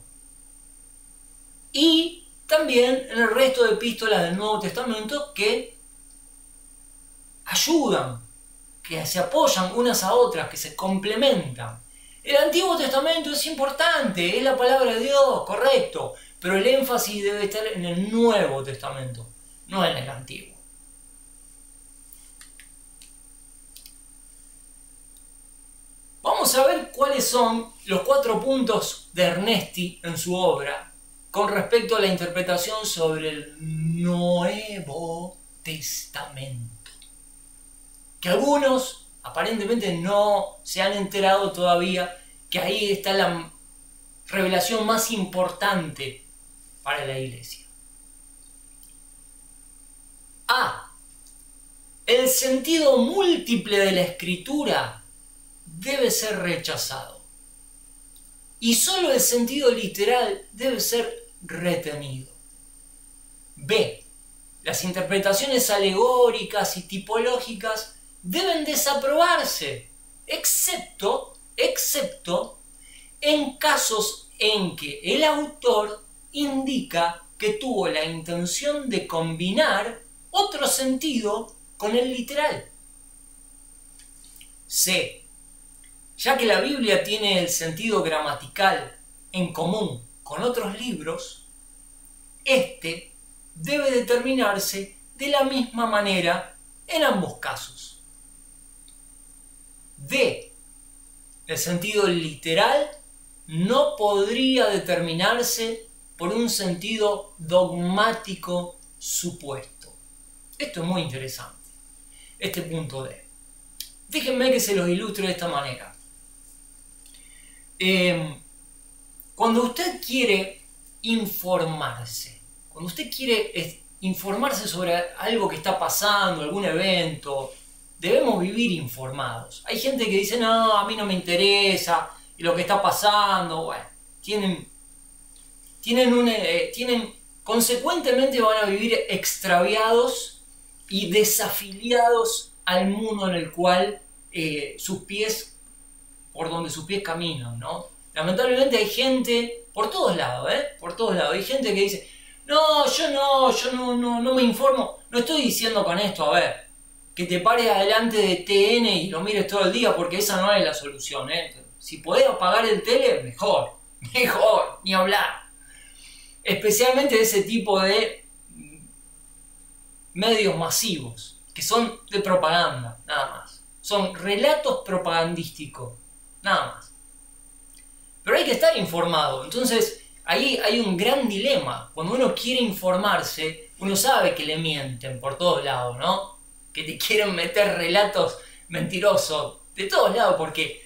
Y también en el resto de epístolas del Nuevo Testamento que ayudan, que se apoyan unas a otras, que se complementan. El Antiguo Testamento es importante, es la palabra de Dios, correcto, pero el énfasis debe estar en el Nuevo Testamento, no en el Antiguo. Vamos a ver cuáles son los 4 puntos de Ernesti en su obra con respecto a la interpretación sobre el Nuevo Testamento. Que algunos aparentemente no se han enterado todavía que ahí está la revelación más importante para la iglesia. A. El sentido múltiple de la escritura debe ser rechazado. Y solo el sentido literal debe ser retenido. B. Las interpretaciones alegóricas y tipológicas deben desaprobarse, excepto en casos en que el autor indica que tuvo la intención de combinar otro sentido con el literal. C. Ya que la Biblia tiene el sentido gramatical en común con otros libros, este debe determinarse de la misma manera en ambos casos. D. El sentido literal no podría determinarse por un sentido dogmático supuesto. Esto es muy interesante, este punto D. Déjenme que se los ilustre de esta manera. Cuando usted quiere informarse, sobre algo que está pasando, algún evento, debemos vivir informados. Hay gente que dice, no, a mí no me interesa, y lo que está pasando, bueno, consecuentemente van a vivir extraviados y desafiliados al mundo en el cual por donde sus pies caminan, ¿no? Lamentablemente hay gente, por todos lados, hay gente que dice, no, yo no me informo, no estoy diciendo con esto, a ver, que te pares adelante de TN y lo mires todo el día, porque esa no es la solución, Si podés apagar el tele, mejor, ni hablar. Especialmente de ese tipo de medios masivos, que son de propaganda, nada más. Son relatos propagandísticos, nada más. Pero hay que estar informado. Entonces, ahí hay un gran dilema. Cuando uno quiere informarse, uno sabe que le mienten por todos lados, ¿no? Que te quieren meter relatos mentirosos de todos lados, porque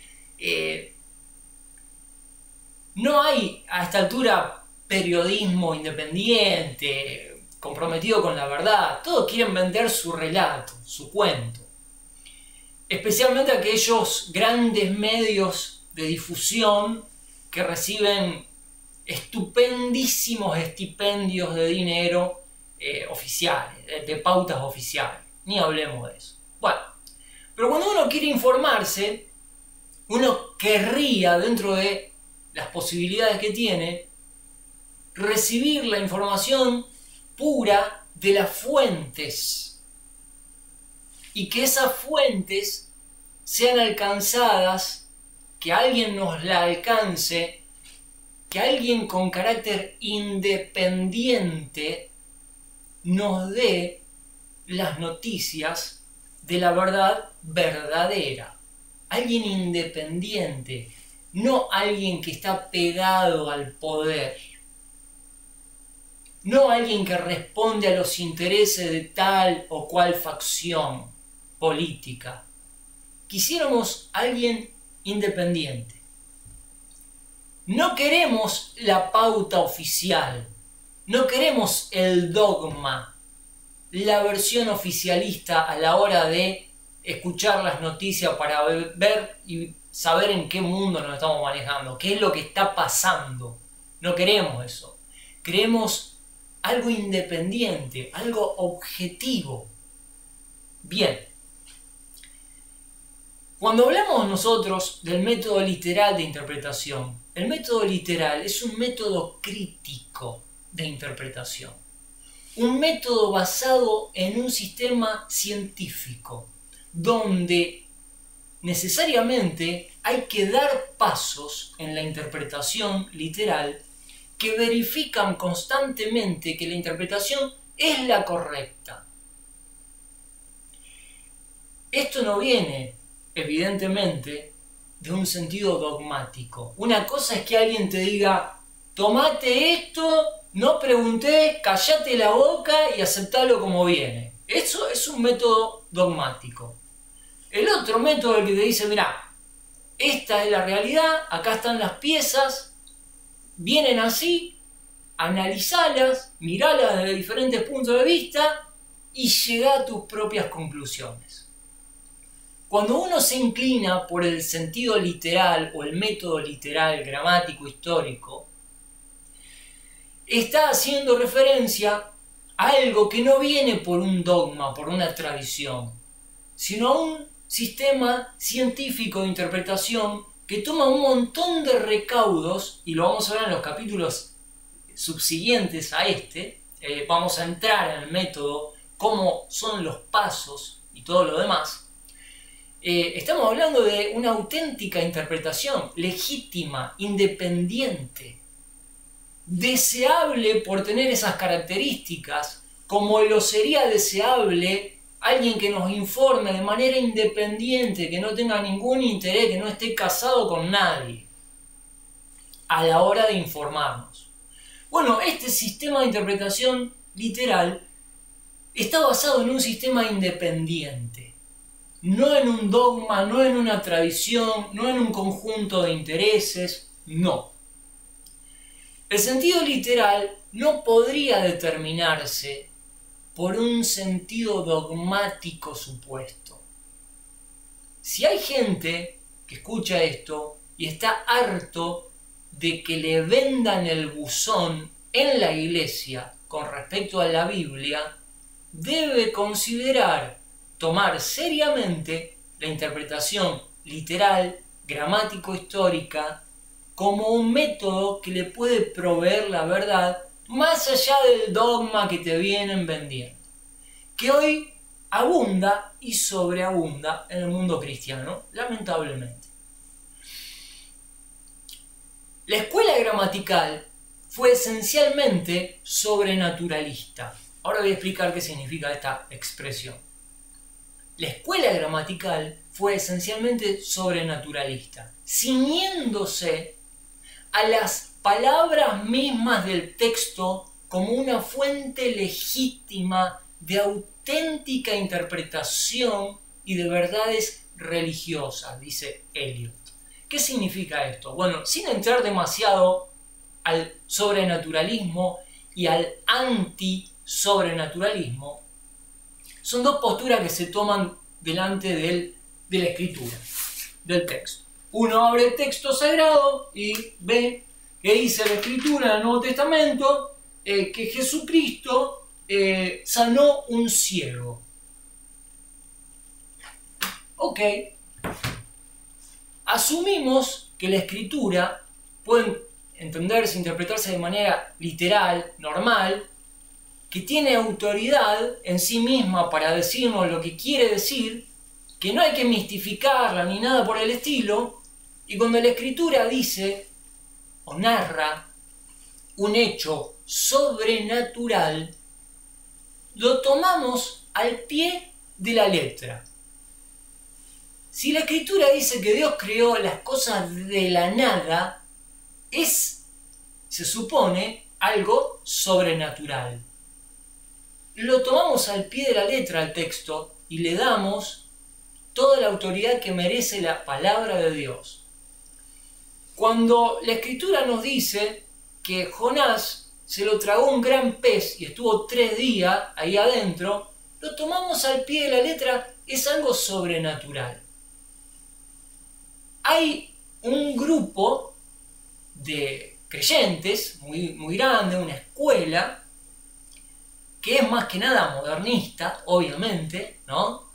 no hay a esta altura periodismo independiente, comprometido con la verdad. Todos quieren vender su relato, su cuento. Especialmente aquellos grandes medios de difusión que reciben estupendísimos estipendios de dinero oficiales, de pautas oficiales. Ni hablemos de eso. Bueno, pero cuando uno quiere informarse, uno querría, dentro de las posibilidades que tiene, recibir la información pura de las fuentes y que esas fuentes sean alcanzadas, que alguien nos la alcance, que alguien con carácter independiente nos dé las noticias de la verdad verdadera. Alguien independiente, no alguien que está pegado al poder. No alguien que responde a los intereses de tal o cual facción. política. Quisiéramos alguien independiente. No queremos la pauta oficial, no queremos el dogma, la versión oficialista a la hora de escuchar las noticias para ver y saber en qué mundo nos estamos manejando, qué es lo que está pasando. No queremos eso. Queremos algo independiente, algo objetivo. Bien. Cuando hablamos nosotros del método literal de interpretación, el método literal es un método crítico de interpretación. Un método basado en un sistema científico, donde necesariamente hay que dar pasos en la interpretación literal que verifican constantemente que la interpretación es la correcta. Esto no viene, evidentemente, de un sentido dogmático. Una cosa es que alguien te diga, tomate esto, no preguntes, callate la boca y aceptalo como viene. Eso es un método dogmático. El otro método es el que te dice, mira, esta es la realidad, acá están las piezas, vienen así, analizalas, miralas desde diferentes puntos de vista y llega a tus propias conclusiones. Cuando uno se inclina por el sentido literal o el método literal, gramático, histórico, está haciendo referencia a algo que no viene por un dogma, por una tradición, sino a un sistema científico de interpretación que toma un montón de recaudos, y lo vamos a ver en los capítulos subsiguientes a este. Vamos a entrar en el método, cómo son los pasos y todo lo demás. Estamos hablando de una auténtica interpretación, legítima, independiente, deseable por tener esas características, como lo sería deseable alguien que nos informe de manera independiente, que no tenga ningún interés, que no esté casado con nadie, a la hora de informarnos. Bueno, este sistema de interpretación literal está basado en un sistema independiente, no en un dogma, no en una tradición, no en un conjunto de intereses, no. El sentido literal no podría determinarse por un sentido dogmático supuesto. Si hay gente que escucha esto y está harto de que le vendan el buzón en la iglesia con respecto a la Biblia, debe considerar tomar seriamente la interpretación literal, gramático-histórica, como un método que le puede proveer la verdad más allá del dogma que te vienen vendiendo, que hoy abunda y sobreabunda en el mundo cristiano, lamentablemente. La escuela gramatical fue esencialmente sobrenaturalista. Ahora voy a explicar qué significa esta expresión. La escuela gramatical fue esencialmente sobrenaturalista, ciñéndose a las palabras mismas del texto como una fuente legítima de auténtica interpretación y de verdades religiosas, dice Eliot. ¿Qué significa esto? Bueno, sin entrar demasiado al sobrenaturalismo y al anti-sobrenaturalismo, son dos posturas que se toman delante de la escritura, del texto. Uno abre el texto sagrado y ve que dice la escritura en el Nuevo Testamento que Jesucristo sanó un ciego. Ok. Asumimos que la escritura puede entenderse, interpretarse de manera literal, normal, que tiene autoridad en sí misma para decirnos lo que quiere decir, que no hay que mistificarla ni nada por el estilo, y cuando la escritura dice o narra un hecho sobrenatural, lo tomamos al pie de la letra. Si la escritura dice que Dios creó las cosas de la nada, se supone, algo sobrenatural. Lo tomamos al pie de la letra al texto y le damos toda la autoridad que merece la palabra de Dios. Cuando la Escritura nos dice que Jonás se lo tragó un gran pez y estuvo 3 días ahí adentro, lo tomamos al pie de la letra, es algo sobrenatural. Hay un grupo de creyentes muy grande, una escuela, que es más que nada modernista, obviamente, ¿no?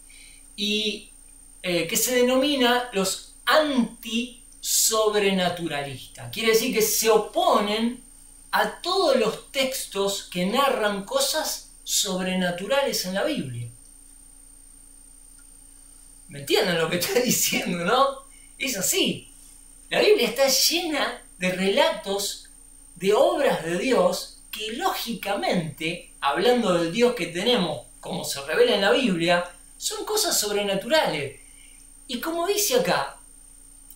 Y que se denomina los anti-sobrenaturalistas. Quiere decir que se oponen a todos los textos que narran cosas sobrenaturales en la Biblia. ¿Me entienden lo que estoy diciendo, no? Es así. La Biblia está llena de relatos de obras de Dios que lógicamente, hablando del Dios que tenemos, como se revela en la Biblia, son cosas sobrenaturales. Y como dice acá,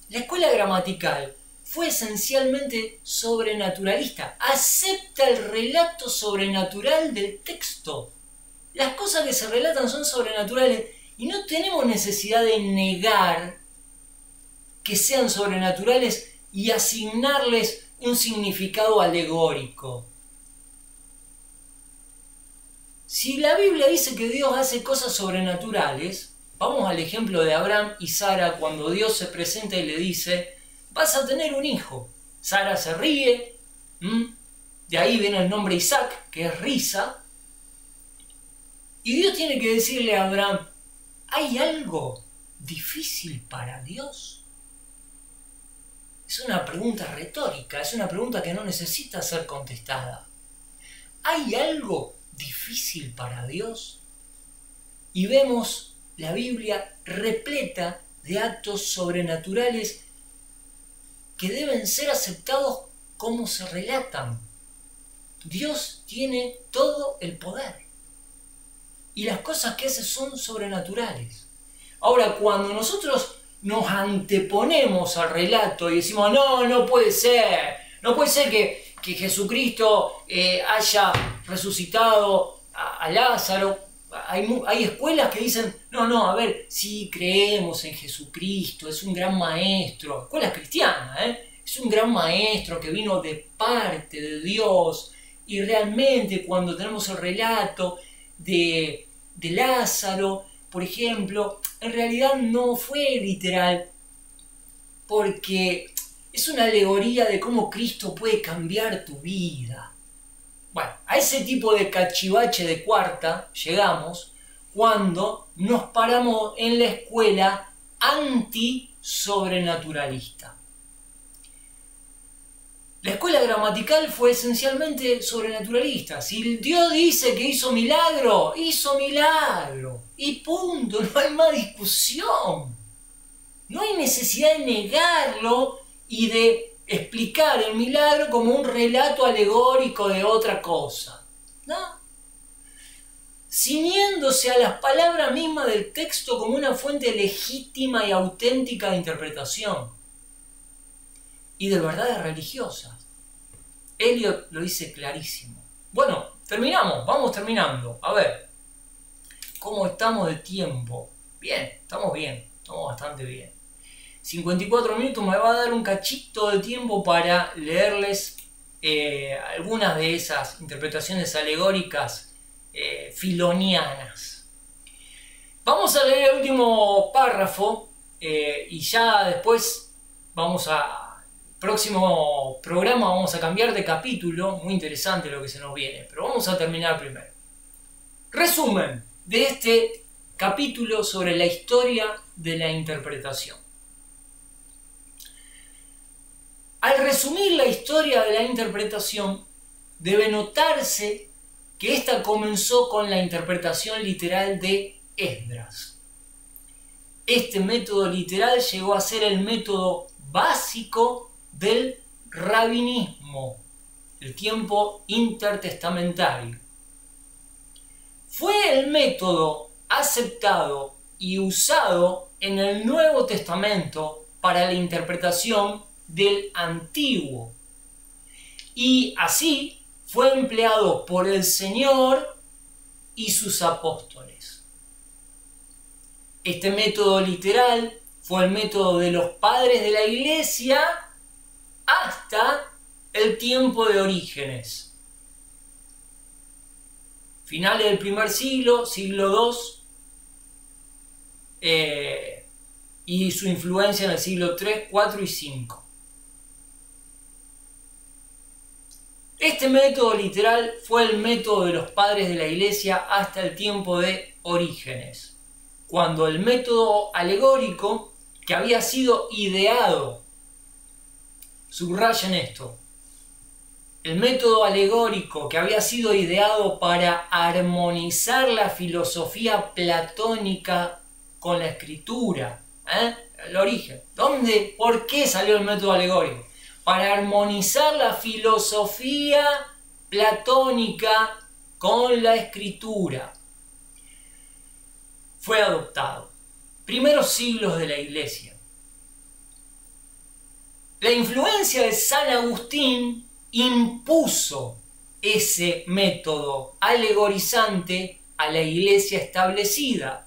la escuela gramatical fue esencialmente sobrenaturalista. Acepta el relato sobrenatural del texto. Las cosas que se relatan son sobrenaturales y no tenemos necesidad de negar que sean sobrenaturales y asignarles un significado alegórico. Si la Biblia dice que Dios hace cosas sobrenaturales, vamos al ejemplo de Abraham y Sara cuando Dios se presenta y le dice: vas a tener un hijo. Sara se ríe, de ahí viene el nombre Isaac, que es risa, y Dios tiene que decirle a Abraham: ¿hay algo difícil para Dios? Es una pregunta retórica, es una pregunta que no necesita ser contestada. ¿Hay algo difícil para Dios? Y vemos la Biblia repleta de actos sobrenaturales que deben ser aceptados como se relatan. Dios tiene todo el poder y las cosas que hace son sobrenaturales. Ahora, cuando nosotros nos anteponemos al relato y decimos: no puede ser que Jesucristo haya resucitado a Lázaro. Hay escuelas que dicen: no, a ver, sí creemos en Jesucristo, es un gran maestro, escuelas cristianas, es un gran maestro que vino de parte de Dios. Y realmente cuando tenemos el relato de Lázaro, por ejemplo, en realidad no fue literal, porque es una alegoría de cómo Cristo puede cambiar tu vida. Bueno, a ese tipo de cachivache de cuarta llegamos cuando nos paramos en la escuela anti-sobrenaturalista. La escuela gramatical fue esencialmente sobrenaturalista. Si Dios dice que hizo milagro, y punto, no hay más discusión. No hay necesidad de negarlo y de explicar el milagro como un relato alegórico de otra cosa. No. Ciñéndose a las palabras mismas del texto como una fuente legítima y auténtica de interpretación y de verdades religiosas. Eliot lo dice clarísimo. Bueno, terminamos, vamos terminando. A ver, ¿cómo estamos de tiempo? Bien, estamos bastante bien. 54 minutos me va a dar un cachito de tiempo para leerles algunas de esas interpretaciones alegóricas filonianas. Vamos a leer el último párrafo y ya después próximo programa vamos a cambiar de capítulo. Muy interesante lo que se nos viene, pero vamos a terminar primero. Resumen de este capítulo sobre la historia de la interpretación. Al resumir la historia de la interpretación, debe notarse que ésta comenzó con la interpretación literal de Esdras. Este método literal llegó a ser el método básico del rabinismo, el tiempo intertestamentario. Fue el método aceptado y usado en el Nuevo Testamento para la interpretación del Antiguo, y así fue empleado por el Señor y sus apóstoles. Este método literal fue el método de los padres de la Iglesia hasta el tiempo de Orígenes. Finales del primer siglo, siglo II, y su influencia en el siglo III, IV y V. Este método literal fue el método de los padres de la Iglesia hasta el tiempo de Orígenes, cuando el método alegórico que había sido ideado, subrayen esto, el método alegórico que había sido ideado para armonizar la filosofía platónica con la escritura, el origen. ¿Por qué salió el método alegórico? Para armonizar la filosofía platónica con la escritura. Fue adoptado. Primeros siglos de la Iglesia. La influencia de San Agustín impuso ese método alegorizante a la Iglesia establecida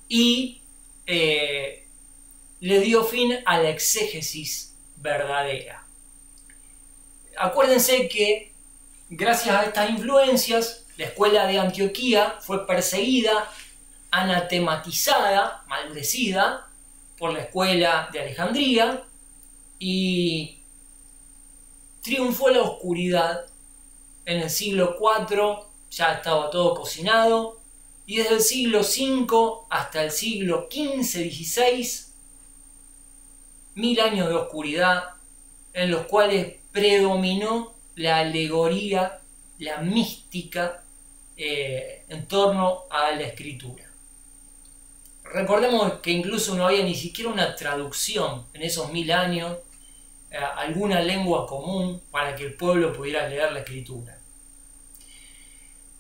y le dio fin a la exégesis verdadera. Acuérdense que gracias a estas influencias la escuela de Antioquía fue perseguida, anatematizada, maldecida por la escuela de Alejandría y triunfó la oscuridad. En el siglo IV ya estaba todo cocinado y desde el siglo V hasta el siglo XV-XVI 1000 años de oscuridad en los cuales predominó la alegoría, la mística en torno a la escritura. Recordemos que incluso no había ni siquiera una traducción en esos 1000 años, alguna lengua común para que el pueblo pudiera leer la escritura.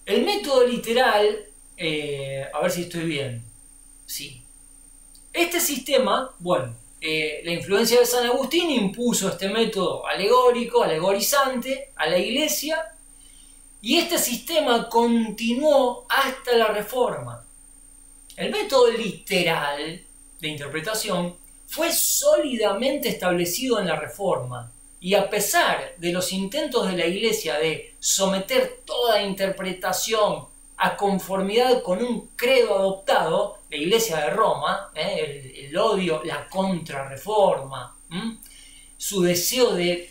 El método literal, a ver si estoy bien, sí. Este sistema, la influencia de San Agustín impuso este método alegórico, alegorizante a la Iglesia, y este sistema continuó hasta la Reforma. El método literal de interpretación fue sólidamente establecido en la Reforma, y a pesar de los intentos de la Iglesia de someter toda interpretación a conformidad con un credo adoptado, la Iglesia de Roma, el odio, la contrarreforma, su deseo de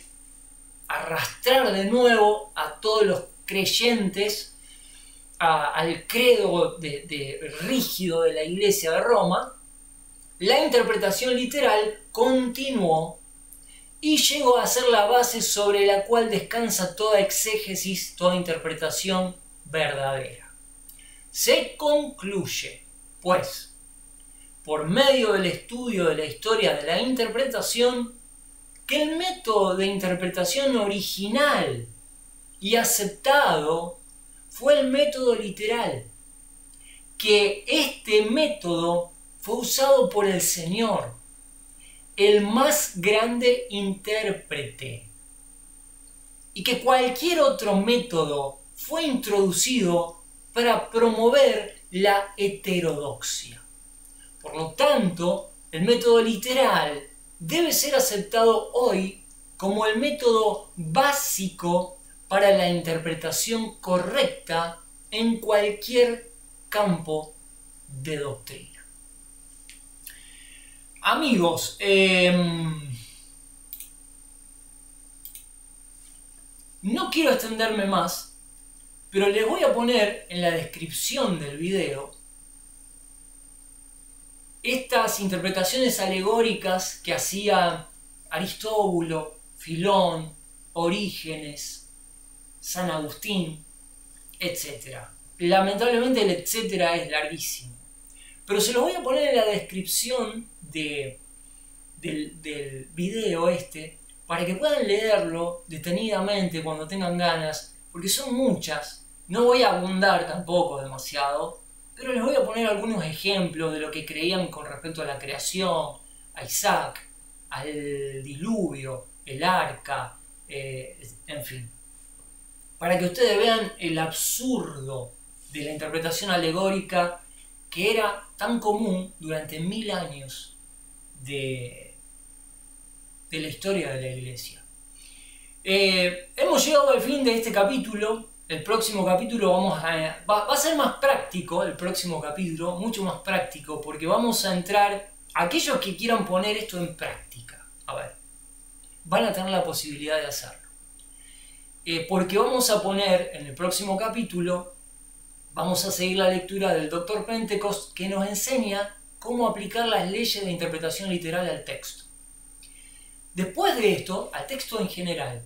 arrastrar de nuevo a todos los creyentes al credo rígido de la Iglesia de Roma, la interpretación literal continuó y llegó a ser la base sobre la cual descansa toda exégesis, toda interpretación verdadera. Se concluye, pues, por medio del estudio de la historia de la interpretación, que el método de interpretación original y aceptado fue el método literal, que este método fue usado por el Señor, el más grande intérprete, y que cualquier otro método fue introducido para promover la heterodoxia. Por lo tanto, el método literal debe ser aceptado hoy como el método básico para la interpretación correcta en cualquier campo de doctrina. Amigos, no quiero extenderme más, pero les voy a poner en la descripción del video estas interpretaciones alegóricas que hacía Aristóbulo, Filón, Orígenes, San Agustín, etc. Lamentablemente el etcétera es larguísimo, pero se los voy a poner en la descripción del video para que puedan leerlo detenidamente cuando tengan ganas, porque son muchas. No voy a abundar tampoco demasiado, pero les voy a poner algunos ejemplos de lo que creían con respecto a la creación, a Isaac, al diluvio, el arca, en fin. Para que ustedes vean el absurdo de la interpretación alegórica que era tan común durante 1000 años de la historia de la Iglesia. Hemos llegado al fin de este capítulo. El próximo capítulo va a ser más práctico, el próximo capítulo, mucho más práctico, porque vamos a entrar, aquellos que quieran poner esto en práctica, a ver, van a tener la posibilidad de hacerlo. Porque vamos a poner en el próximo capítulo, vamos a seguir la lectura del Dr. Pentecost, que nos enseña cómo aplicar las leyes de interpretación literal al texto. Después de esto, al texto en general.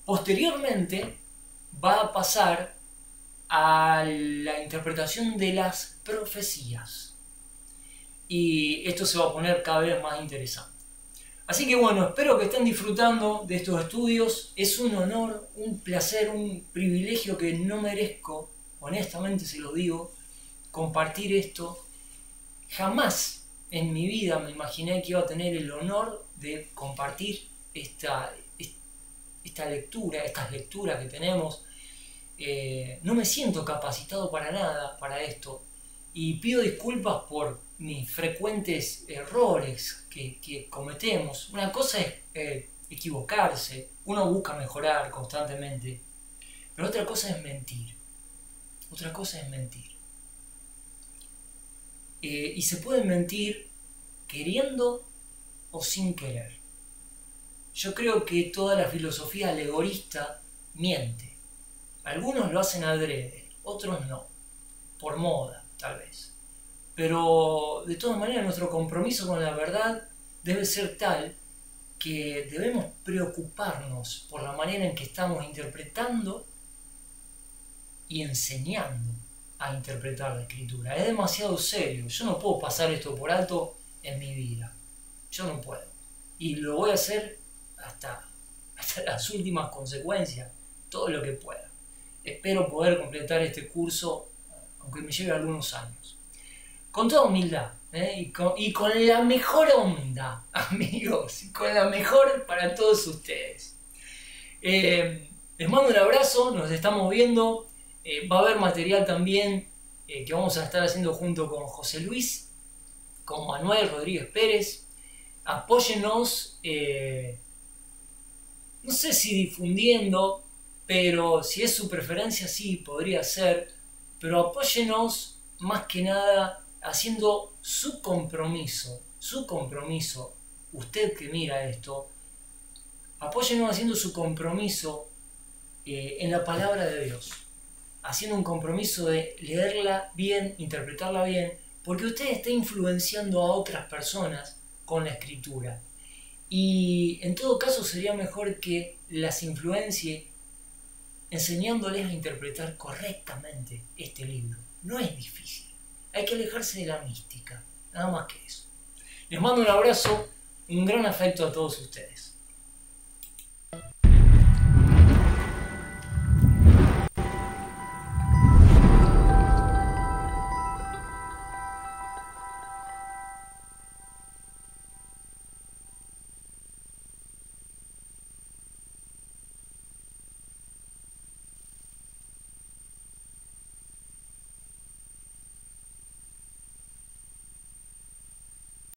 Posteriormente va a pasar a la interpretación de las profecías. Y esto se va a poner cada vez más interesante. Así que bueno, espero que estén disfrutando de estos estudios. Es un honor, un placer, un privilegio que no merezco, honestamente se lo digo, compartir esto. Jamás en mi vida me imaginé que iba a tener el honor de compartir esta lectura, estas lecturas que tenemos. No me siento capacitado para nada para esto y pido disculpas por mis frecuentes errores que cometemos. Una cosa es equivocarse, uno busca mejorar constantemente, pero otra cosa es mentir. Otra cosa es mentir. Y se puede mentir queriendo o sin querer. Yo creo que toda la filosofía alegorista miente. Algunos lo hacen adrede, otros no, por moda tal vez. Pero de todas maneras nuestro compromiso con la verdad debe ser tal que debemos preocuparnos por la manera en que estamos interpretando y enseñando a interpretar la escritura. Es demasiado serio, yo no puedo pasar esto por alto en mi vida, yo no puedo. Y lo voy a hacer hasta las últimas consecuencias, todo lo que pueda. Espero poder completar este curso, aunque me lleve algunos años. Con toda humildad, y con la mejor humildad, amigos, y con la mejor para todos ustedes. Les mando un abrazo, nos estamos viendo. Va a haber material también que vamos a estar haciendo junto con José Luis, con Manuel Rodríguez Pérez. Apóyennos, no sé si difundiendo, pero si es su preferencia sí, podría ser, pero apóyennos más que nada haciendo su compromiso, usted que mira esto, apóyennos haciendo su compromiso en la palabra de Dios, haciendo un compromiso de leerla bien, interpretarla bien, porque usted está influenciando a otras personas con la escritura. Y en todo caso sería mejor que las influencie enseñándoles a interpretar correctamente este libro. No es difícil. Hay que alejarse de la mística. Nada más que eso. Les mando un abrazo, un gran afecto a todos ustedes.